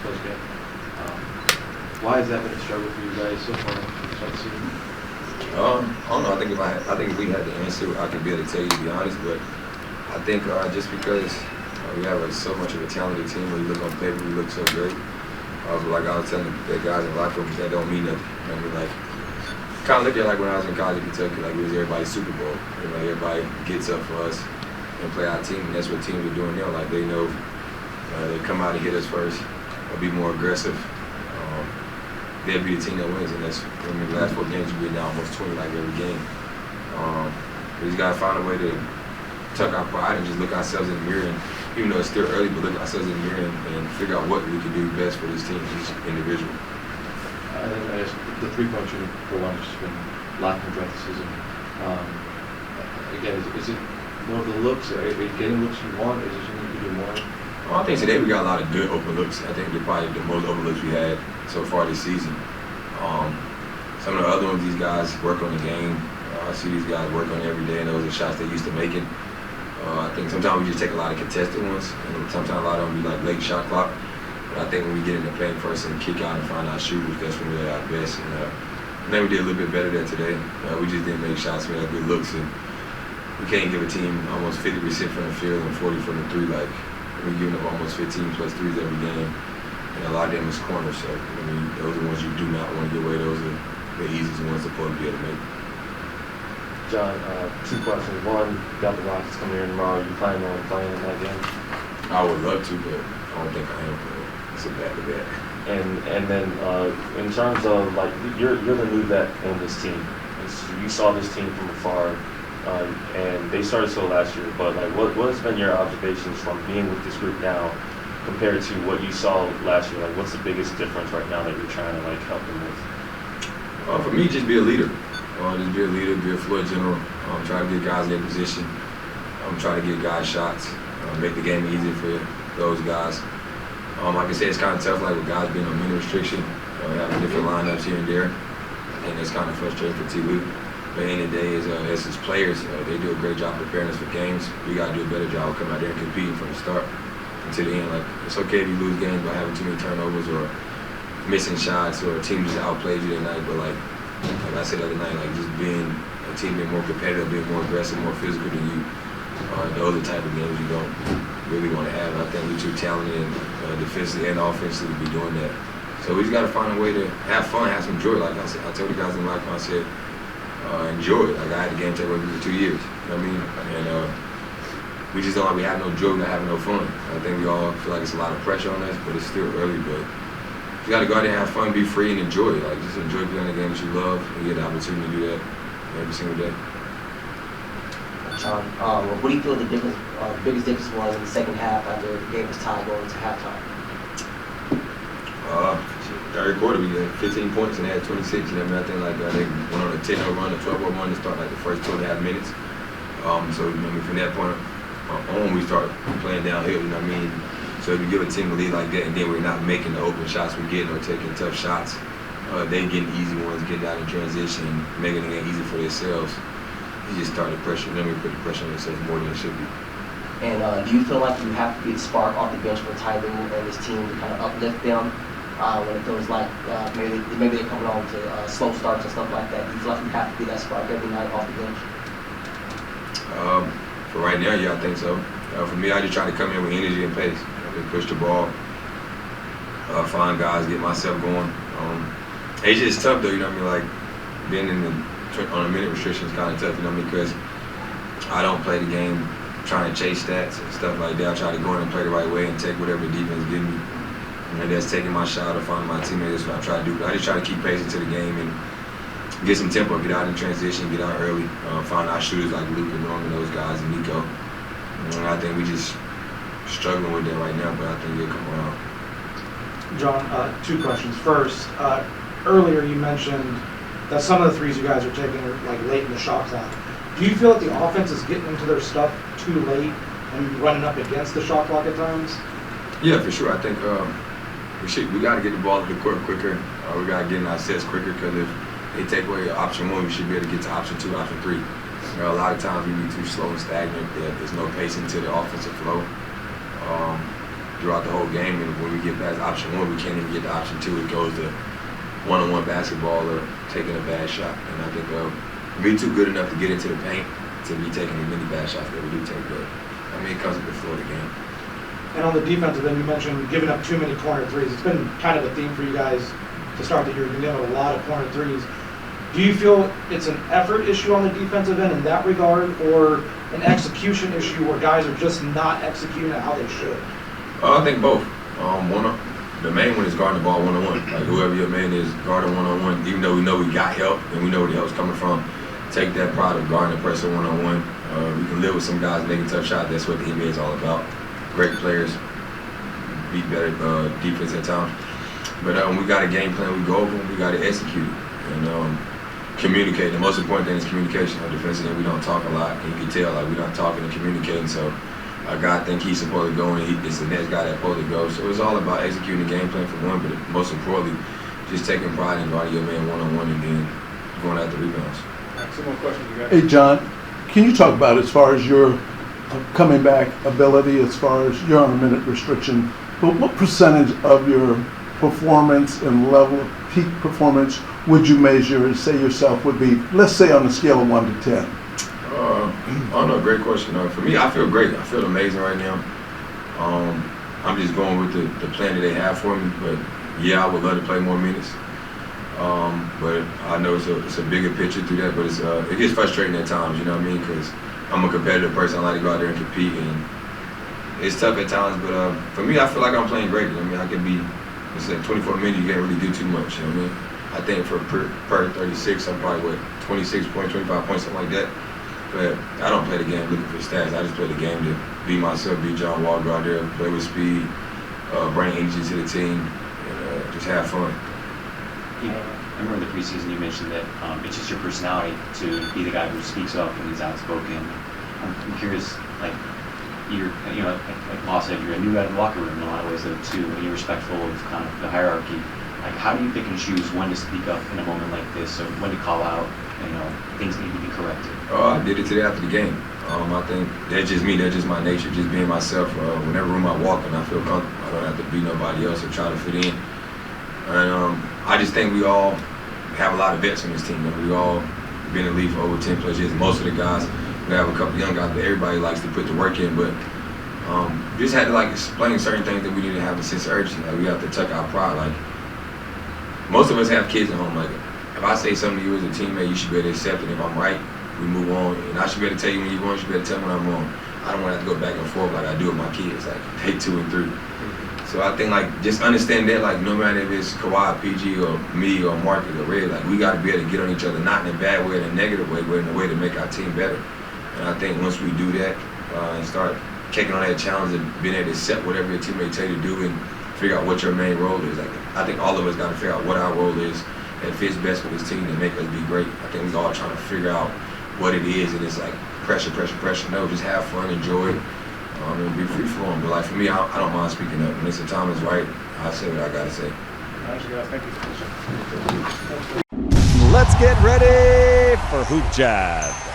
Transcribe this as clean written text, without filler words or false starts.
close game. Why has that been a struggle for you guys so far this season? I don't know. I think if we had the answer, I could be able to tell you, to be honest. But I think just because we have so much of a talented team, when you look on paper, we look so great. But like I was telling the guys in the locker room, that don't mean nothing. You know what I mean? Like, kind of look at it like when I was in college in Kentucky, like it was everybody's Super Bowl. You know, everybody gets up for us and play our team, and that's what teams are doing now. Like they know they come out and hit us first, or be more aggressive. They'll be the team that wins, and that's in the last 4 games we've been down almost 20 like every game. We just gotta find a way to tuck our pride and just look ourselves in the mirror, and even though it's still early, but look ourselves in the mirror and figure out what we can do best for this team, each individual. I think the three-point shooting for one has just been lacking throughout the season. Again, is it more of the looks? Are you getting looks you want? Is it something you can do more? Well, I think today we got a lot of good open looks. I think they're probably the most open looks we had so far this season. Some of the other ones, these guys work on the game. I see these guys work on it every day, and those are shots they're used to making. I think sometimes we just take a lot of contested ones, and sometimes a lot of them be like late shot clock. But I think when we get into playing first and kick out and find our shooters, that's when we're at our best. And I think we did a little bit better there today. We just didn't make shots, we had good looks. And we can't give a team almost 50% from the field and 40 from the three. Like, we're giving up almost 15 plus threes every game. And a lot of them is corners. So, I mean, those are the ones you do not want to get away. Those are the easiest ones to probably be able to make. John, 2 questions. One, got the Rockets coming here tomorrow. Are you planning on playing in that game? I would love to, but I don't think I am. It's a bad to bet. And then in terms of, like, you're the new vet on this team. You saw this team from afar, and they started slow last year. But like, what has been your observations from being with this group now, compared to what you saw last year? Like, what's the biggest difference right now that you're trying to like help them with? For me, just be a leader. Just be a leader, be a floor general. Try to get guys in their position. Try to get guys shots. Make the game easier for those guys. Like I said, it's kind of tough, like with guys being on minute restriction, having different lineups here and there. And it's kind of frustrating for TV. But at the end of the day, as his players, they do a great job preparing us for games. We got to do a better job of coming out there and competing from the start until the end. Like, it's okay if you lose games by having too many turnovers or missing shots, or a team just outplayed you that night. But like I said the other night, like just being a team being more competitive, being more aggressive, more physical than you, those are the type of games you don't really want to have. I think we're too talented defensively and offensively to be doing that. So we just got to find a way to have fun, have some joy. Like I said, I told the guys in the locker room, I said, enjoy it. Like I had the game taken away for 2 years. You know what I mean? And we just don't like we have no joy, we're not having no fun. I think we all feel like it's a lot of pressure on us, but it's still early. But you got to go out there and have fun, be free, and enjoy it. Like, just enjoy playing the game that you love, and you get the opportunity to do that every single day. John, what do you feel the biggest difference was in the second half after the game was tied going into halftime? Third quarter, we had 15 points and they had 26. You know what I mean? I think like they went on a 10-0 run, a 12-0 run to start like the first 2.5 minutes. So you know, from that point on, we start playing downhill. You know what I mean? So if you give a team a lead like that, and then we're not making the open shots we're getting or taking tough shots, they getting easy ones, getting out in transition, making the game easy for themselves. You just start the pressure, and then we put the pressure on themselves more than it should be. And do you feel like you have to be the spark off the bench for Tyler and his team to kind of uplift them when it feels like maybe they're coming on to slow starts and stuff like that? Do you feel like you have to be that spark every night off the bench? For right now, yeah, I think so. For me, I just try to come in with energy and pace. Push the ball, find guys, get myself going. It's just tough though, you know what I mean? Like being on a minute restriction is kind of tough, you know what I mean? Because I don't play the game trying to chase stats and stuff like that. I try to go in and play the right way and take whatever the defense gives me. And that's taking my shot or finding my teammates. That's what I try to do. But I just try to keep pacing to the game and get some tempo, get out in transition, get out early, find our shooters like Luke and Norman, those guys, and Nico. And I think we just struggling with that right now, but I think it'll come around. John, 2 questions. First, earlier you mentioned that some of the threes you guys are taking are like late in the shot clock. Do you feel that the offense is getting into their stuff too late and running up against the shot clock at times? Yeah, for sure. I think we got to get the ball to the court quicker. We got to get in our sets quicker, because if they take away option 1, we should be able to get to option 2, option 3. You know, a lot of times we be too slow and stagnant. There's no pacing to the offensive flow. throughout the whole game. And when we get past option 1, we can't even get to option 2. It goes to one-on-one basketball or taking a bad shot. And I think we're too good enough to get into the paint to be taking as many bad shots that we do take. But I mean, it comes with the flow of the game. And on the defensive end, you mentioned giving up too many corner threes. It's been kind of a theme for you guys to start the year. You've been giving a lot of corner threes. Do you feel it's an effort issue on the defensive end in that regard, or an execution issue where guys are just not executing it how they should? I think both. The main one is guarding the ball one-on-one. Like whoever your man is, guarding one-on-one. Even though we know we got help and we know where the help's coming from, take that pride of guarding the pressure one-on-one. We can live with some guys making tough shots. That's what the NBA is all about. Great players beat better defense at times. But when we got a game plan, we go over and we got to execute it. And communicate. The most important thing is communication on defensive end. We don't talk a lot, and you can tell like we're not talking and communicating. So a guy think he's supposed to go, and it's the next guy that's supposed to go. So it's all about executing the game plan for one, but most importantly, just taking pride in guarding your man one-on-one and then going after rebounds. All right, some more questions you got? Hey, John, can you talk about as far as your coming back ability, as far as you're on a minute restriction, but what percentage of your performance and level of peak performance would you measure and say yourself would be, let's say on a scale of 1 to 10? I don't know, great question. For me, I feel great. I feel amazing right now. I'm just going with the plan that they have for me, but yeah, I would love to play more minutes. But I know it's a bigger picture through that, but it gets frustrating at times, you know what I mean? Because I'm a competitive person. I like to go out there and compete, and it's tough at times. But for me, I feel like I'm playing great. I mean, I can be, it's like 24 minutes, you can't really do too much, you know what I mean? I think for per 36, I'm probably, 26 points, 25 points, something like that. But I don't play the game looking for stats. I just play the game to be myself, be John Wall, go out there, play with speed, bring energy to the team, and just have fun. Yeah, I remember in the preseason you mentioned that it's just your personality to be the guy who speaks up and is outspoken. I'm curious, like, like Paul said, you're a new guy in the locker room in a lot of ways, though, too, and you're respectful of kind of the hierarchy. Like, how do you pick and choose when to speak up in a moment like this, or when to call out, things need to be corrected? I did it today after the game. I think that's just me, that's just my nature, just being myself. Whenever room I walk in, I feel comfortable. I don't have to be nobody else or try to fit in. And I just think we all have a lot of vets on this team. We all been in the league for over 10 plus years. Most of the guys, we have a couple of young guys, but everybody likes to put the work in. But just had to explain certain things that we need to have a sense of urgency. Like we have to tuck our pride. Like most of us have kids at home. Like if I say something to you as a teammate, you should be able to accept it. If I'm right, we move on. And I should be able to tell you when you're wrong. You should be able to tell me when I'm wrong. I don't want to have to go back and forth like I do with my kids, like day 2 and 3. So I think just understand that no matter if it's Kawhi, PG, or me, or Marcus, or Red, we got to be able to get on each other, not in a bad way, in a negative way, but in a way to make our team better. And I think once we do that and start taking on that challenge of being able to accept whatever your teammate tell you to do and figure out what your main role is, I think all of us got to figure out what our role is that fits best with this team to make us be great. I think we're all trying to figure out what it is, and it's pressure, pressure, pressure. No, just have fun, enjoy it. And be free flowing. But for me, I don't mind speaking up. When the time is right, I say what I gotta say. Thank you. Let's get ready for Hoop Jab.